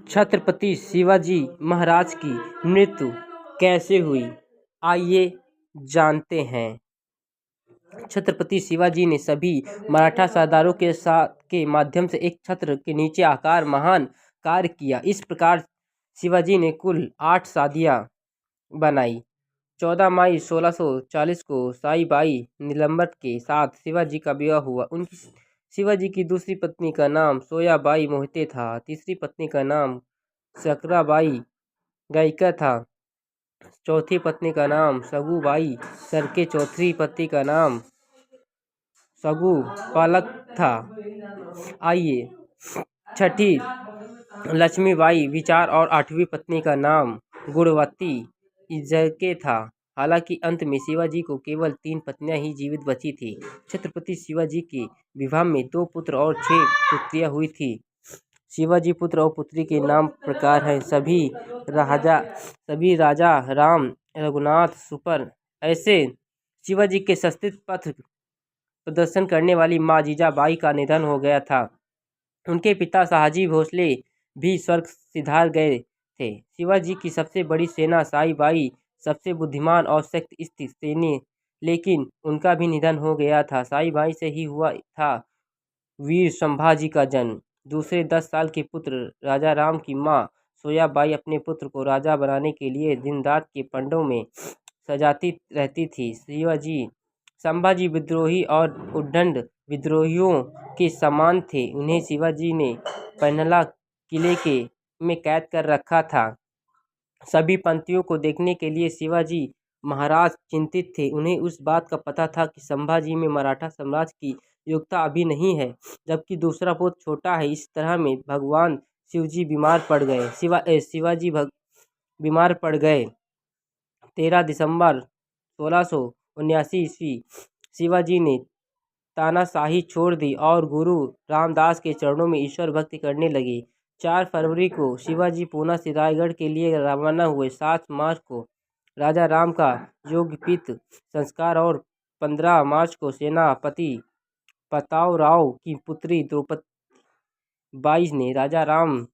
छत्रपति शिवाजी महाराज की मृत्यु कैसे हुई, आइए जानते हैं। छत्रपति शिवाजी ने सभी मराठा सरदारों के माध्यम से एक छत्र के नीचे आकार महान कार्य किया। इस प्रकार शिवाजी ने कुल 8 शादियां बनाई। 14 मई 1640 को साईबाई नीलंबर के साथ शिवाजी का विवाह हुआ। उनकी शिवाजी की दूसरी पत्नी का नाम सोयाबाई मोहिते था। तीसरी पत्नी का नाम सकराबाई गायिका था। चौथी पत्नी का नाम सगुबाई सरके। चौथी पति का नाम सगु पालक था। आइए, छठी लक्ष्मीबाई विचार और आठवीं पत्नी का नाम गुणवती इजके था। हालांकि अंत में शिवाजी को केवल 3 पत्नियां ही जीवित बची थी। छत्रपति शिवाजी के विवाह में 2 पुत्र और 6 पुत्रियां हुई थी। शिवाजी पुत्र और पुत्री के नाम प्रकार हैं। सभी राजा राम रघुनाथ सुपर। ऐसे शिवाजी के सस्ते पथ प्रदर्शन करने वाली माँ जीजाबाई का निधन हो गया था। उनके पिता शाहजी भोसले भी स्वर्ग सिधार गए थे। शिवाजी की सबसे बड़ी सेना साईबाई सबसे बुद्धिमान और शक्ति सेना, लेकिन उनका भी निधन हो गया था। साईबाई से ही हुआ था वीर संभाजी का जन्म। दूसरे 10 साल के पुत्र राजा राम की माँ सोयाबाई अपने पुत्र को राजा बनाने के लिए दिन रात के पंडों में सजाती रहती थी। शिवाजी संभाजी विद्रोही और उद्दंड विद्रोहियों के समान थे। उन्हें शिवाजी ने पन्हला किले में कैद कर रखा था। सभी पंथियों को देखने के लिए शिवाजी महाराज चिंतित थे। उन्हें उस बात का पता था कि संभाजी में मराठा साम्राज्य की योग्यता अभी नहीं है, जबकि दूसरा पुत्र छोटा है। इस तरह में भगवान शिवाजी बीमार पड़ गए। 13 दिसंबर 1679 ईस्वी शिवाजी ने तानाशाही छोड़ दी और गुरु रामदास के चरणों में ईश्वर भक्ति करने लगे। 4 फरवरी को शिवाजी पूना से रायगढ़ के लिए रवाना हुए। 7 मार्च को राजा राम का यज्ञोपवीत संस्कार और 15 मार्च को सेनापति प्रतापराव की पुत्री द्रौपदी बाई ने राजा राम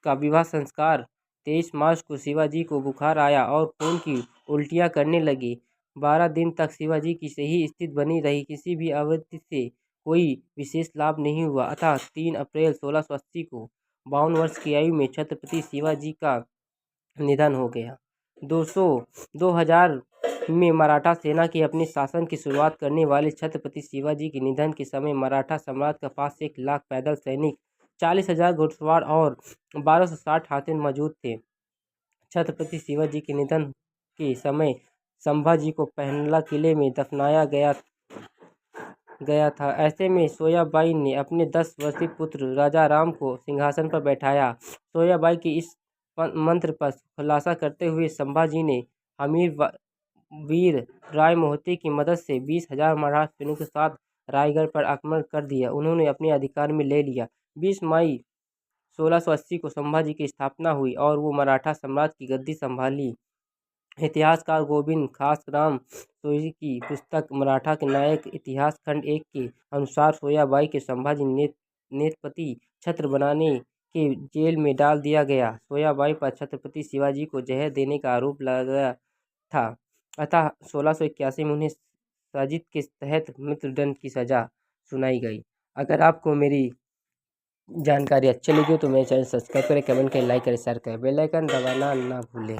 का विवाह संस्कार। 23 मार्च को शिवाजी को बुखार आया और खून की उल्टियां करने लगी। 12 दिन तक शिवाजी की सही स्थिति बनी रही। किसी भी अवधि से कोई विशेष लाभ नहीं हुआ। अतः 3 अप्रैल 1680 को 52 वर्ष की आयु में छत्रपति शिवाजी का निधन हो गया। 2000 में मराठा सेना के अपने शासन की शुरुआत करने वाले छत्रपति शिवाजी के निधन के समय मराठा सम्राट के पास 1 लाख पैदल सैनिक, 40,000 घुड़सवार और 1260 हाथी मौजूद थे। छत्रपति शिवाजी के निधन के समय संभाजी को पन्हला किले में दफनाया गया था। ऐसे में सोयाबाई ने अपने 10 वर्षीय पुत्र राजा राम को सिंहासन पर बैठाया। सोयाबाई के इस मंत्र पर खुलासा करते हुए संभाजी ने वीर राय मोहिते की मदद से 20,000 मराठा सैनिकों के साथ रायगढ़ पर आक्रमण कर दिया। उन्होंने अपने अधिकार में ले लिया। 20 मई 1680 को संभाजी की स्थापना हुई और वो मराठा साम्राज्य की गद्दी संभाली। इतिहासकार गोविंद खासराम सोई की पुस्तक मराठा के नायक इतिहास खंड 1 के अनुसार सोयाबाई के संभाजी नेत्रपति छत्र बनाने के जेल में डाल दिया गया। सोयाबाई पर छत्रपति शिवाजी को जहर देने का आरोप लगाया था। अतः 1681 में उन्हें साजिश के तहत मृत्युदंड की सजा सुनाई गई। अगर आपको मेरी जानकारी अच्छी लगी हो तो मेरे चैनल सब्सक्राइब करें, कमेंट करें, लाइक करें, शेयर करें, बेल आइकन दबाना ना भूलें।